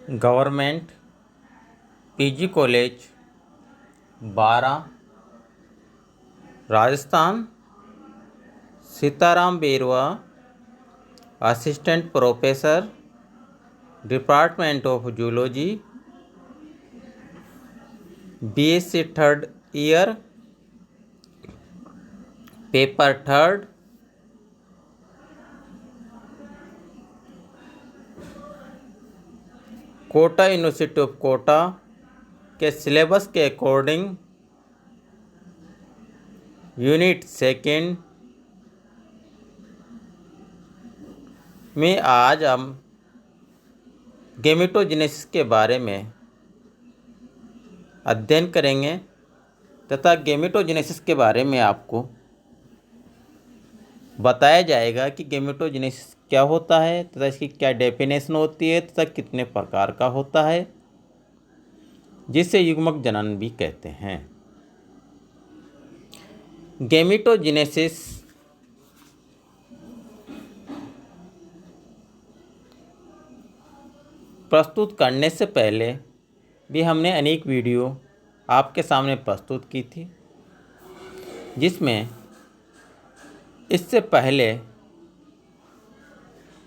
Government PG college 12 Rajasthan, Sitaram Berwa, assistant professor, department of zoology, BSc third year, paper third, Kota university of Kota के syllabus के according unit second में आज हम gametogenesis के बारे में अध्ययन करेंगे तथा गेमेटोजेनेसिस के बारे में आपको बताया जाएगा कि गेमेटोजेनेसिस क्या होता है तथा इसकी क्या डेफिनेशन होती है तथा कितने प्रकार का होता है, जिसे युग्मक जनन भी कहते हैं। गेमेटोजेनेसिस प्रस्तुत करने से पहले भी हमने अनेक वीडियो आपके सामने प्रस्तुत की थी, जिसमें इससे पहले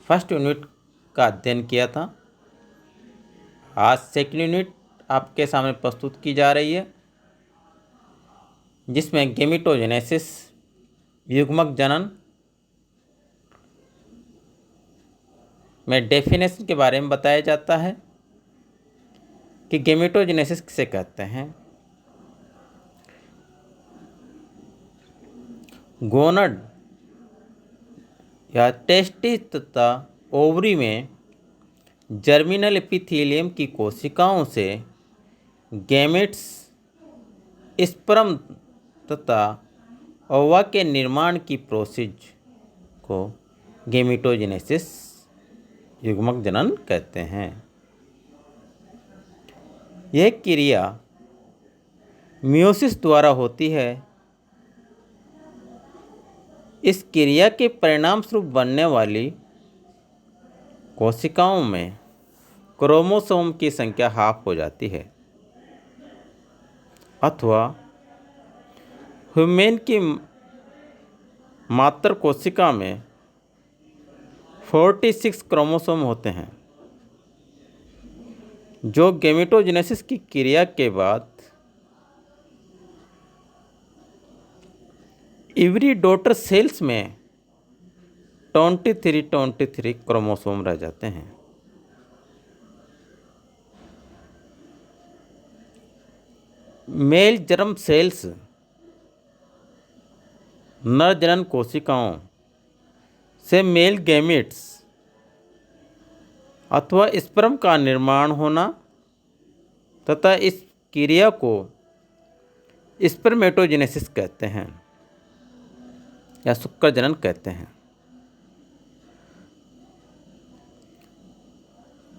फर्स्ट यूनिट का अध्ययन किया था। आज सेकंड यूनिट आपके सामने प्रस्तुत की जा रही है, जिसमें गेमेटोजेनेसिस युग्मक जनन में डेफिनेशन के बारे में बताया जाता है कि गेमेटोजेनेसिस किसे कहते हैं। गोनड या टेस्टिस तथा ओवरी में जर्मिनल एपिथेलियम की कोशिकाओं से गैमेट्स, स्पर्म तथा ओवा के निर्माण की प्रोसेस को गेमेटोजेनेसिस युग्मक जनन कहते हैं। यह क्रिया मियोसिस द्वारा होती है। इस क्रिया के परिणाम स्वरूप बनने वाली कोशिकाओं में क्रोमोसोम की संख्या हाफ हो जाती है, अथवा ह्यूमन की मात्र कोशिका में 46 क्रोमोसोम होते हैं, जो गेमेटोजेनेसिस की क्रिया के बाद इवरी डॉटर सेल्स में 23 क्रोमोसोम रह जाते हैं। मेल जर्म सेल्स नर जनन कोशिकाओं से मेल गैमेट्स अथवा स्पर्म का निर्माण होना तथा इस क्रिया को स्पर्मेटोजेनेसिस कहते हैं या शुक्र जनन कहते हैं।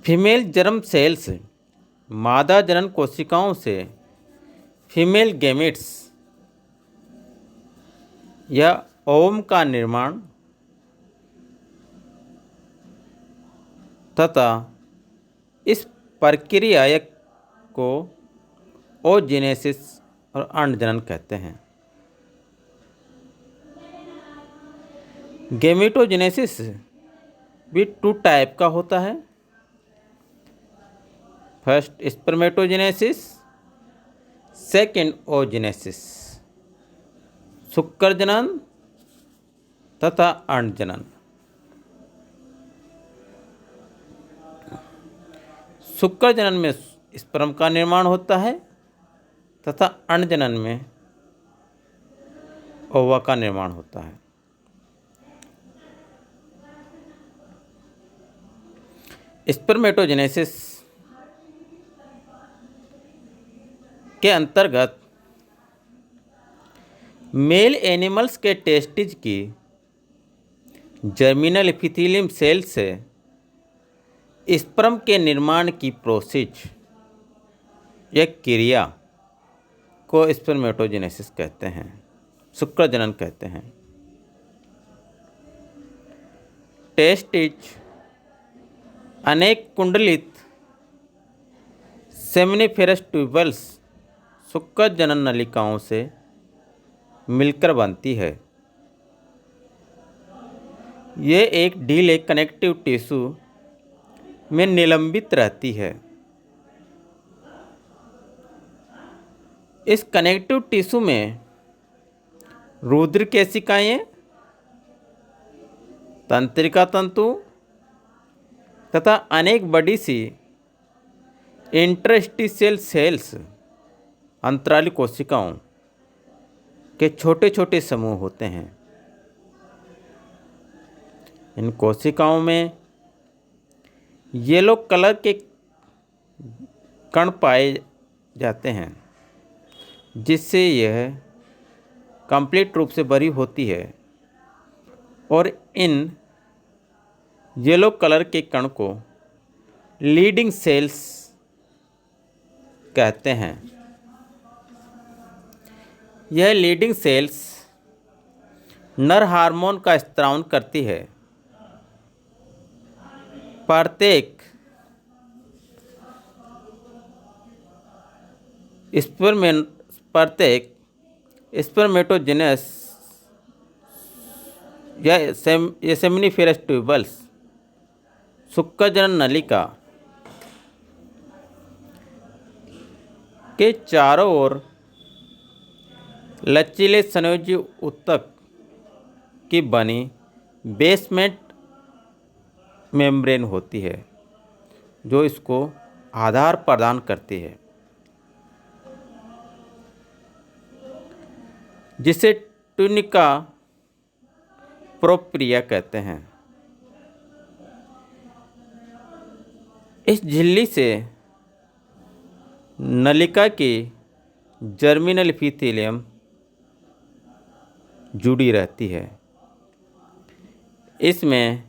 फीमेल जर्म सेल्स मादा जनन कोशिकाओं से फीमेल गैमेट्स या ओवम का निर्माण तथा इस प्रक्रिया को ओजेनेसिस और अंडजनन कहते हैं। गेमेटोजेनेसिस भी 2 टाइप का होता है। फर्स्ट स्पर्मेटोजेनेसिस, सेकेंड ओजेनेसिस, शुक्र जनन तथा अंडजनन। शुक्र जनन में स्पर्म का निर्माण होता है तथा अंडजनन में ओवा का निर्माण होता है। स्पर्मेटोजेनेसिस के अंतर्गत मेल एनिमल्स के टेस्टिज की जर्मिनल एपिथेलियम सेल से स्पर्म के निर्माण की प्रोसेस या क्रिया को स्पर्मेटोजेनेसिस कहते हैं, शुक्र जनन कहते हैं। टेस्टिज अनेक कुंडलित सेमिनिफेरस ट्यूबल्स सुक्कक जनन नलिकाओं से मिलकर बनती है। ये एक ढीले कनेक्टिव टिश्यू में निलंबित रहती है। इस कनेक्टिव टिश्यू में रुधिर केशिकाएं, तंत्रिका तंतु तथा अनेक बड़ी सी इंटरस्टिशियल सेल्स अंतराली कोशिकाओं के छोटे छोटे समूह होते हैं। इन कोशिकाओं में येलो कलर के कण पाए जाते हैं, जिससे यह कंप्लीट रूप से भरी होती है और इन येलो कलर के कण को लीडिंग सेल्स कहते हैं। यह लीडिंग सेल्स नर हार्मोन का स्त्रावन करती है। प्रत्येक स्पर्मेटोजेनेस या सेमिनिफेरस ट्यूबल्स सुक्कक जनन नलिका के चारों ओर लचीले संयोजी ऊतक की बनी बेसमेंट मेम्ब्रेन होती है, जो इसको आधार प्रदान करती है, जिसे ट्यूनिका प्रोप्रिया कहते हैं। इस झिल्ली से नलिका की जर्मिनल इपिथेलियम जुड़ी रहती है। इसमें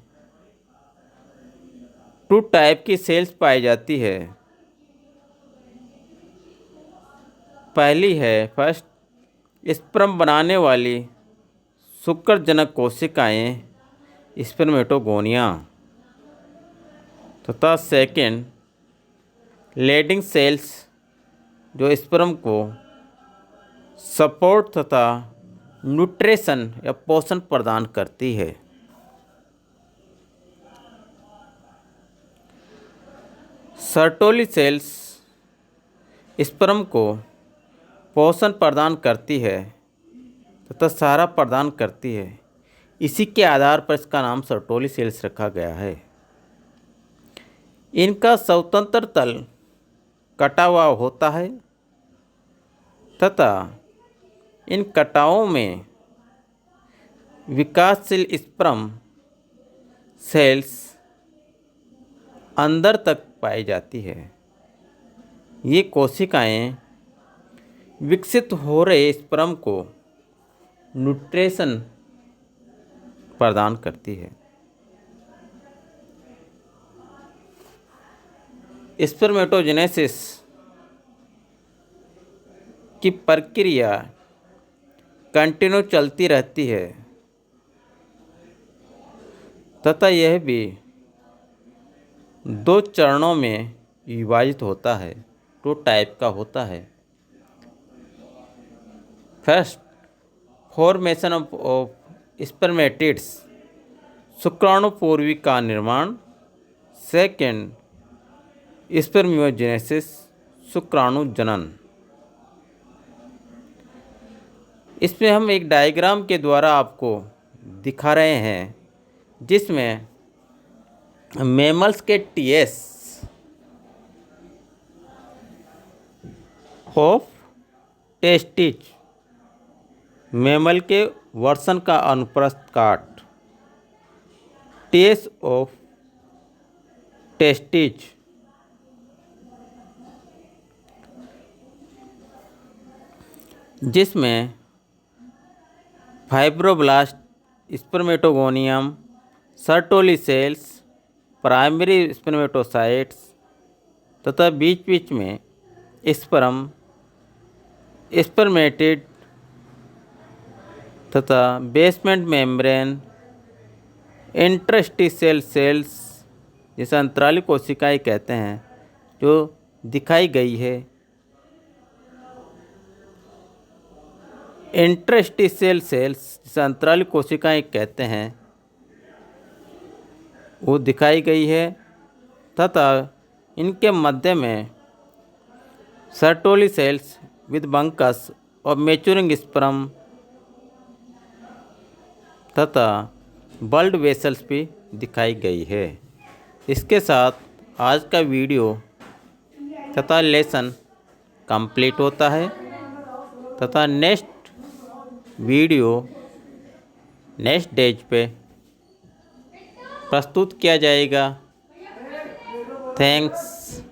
2 टाइप की सेल्स पाई जाती है। पहली है फर्स्ट स्पर्म बनाने वाली शुक्रजनक कोशिकाएं स्पर्मेटोगोनिया तथा सेकेंड लेडिंग सेल्स जो स्पर्म को सपोर्ट तथा न्यूट्रिशन या पोषण प्रदान करती है। सर्टोली सेल्स स्पर्म को पोषण प्रदान करती है तथा सहारा प्रदान करती है। इसी के आधार पर इसका नाम सर्टोली सेल्स रखा गया है। इनका स्वतंत्र तल कटा हुआ होता है तथा इन कटावों में विकासशील स्पर्म सेल्स अंदर तक पाई जाती है। ये कोशिकाएं विकसित हो रहे स्पर्म को न्यूट्रिशन प्रदान करती है। स्पर्मेटोजेनेसिस की प्रक्रिया कंटिन्यू चलती रहती है तथा यह भी 2 चरणों में विभाजित होता है, 2 टाइप का होता है। फर्स्ट फॉर्मेशन ऑफ स्पर्मेटिड्स शुक्राणु पूर्वी का निर्माण। सेकेंड स्पर्मियोजेनेसिस शुक्राणु जनन। इसमें हम एक डायग्राम के द्वारा आपको दिखा रहे हैं, जिसमें मैमल्स के टीएस ऑफ टेस्टिज, मैमल के वर्षन का अनुप्रस्थ काट, टीएस ऑफ टेस्टिज जिसमें fibroblast, spermatogonium, Sertoli cells, primary spermatocytes तथा बीच बीच में स्पर्म, स्पर्मेटिड तथा बेसमेंट मेम्ब्रेन, इंटरस्टिशियल सेल्स जिसे अंतराली कोशिकाएं कहते हैं, जो दिखाई गई है। इंटरस्टिशियल सेल्स, जिसे अंतराली कोशिकाएं कहते हैं, वो दिखाई गई है तथा इनके मध्य में सर्टोली सेल्स विद बंकस और मैच्योरिंग स्पर्म तथा ब्लड वेसल्स भी दिखाई गई है। इसके साथ आज का वीडियो तथा लेसन कंप्लीट होता है तथा नेक्स्ट वीडियो नेक्स्ट डेज पे प्रस्तुत किया जाएगा। थैंक्स।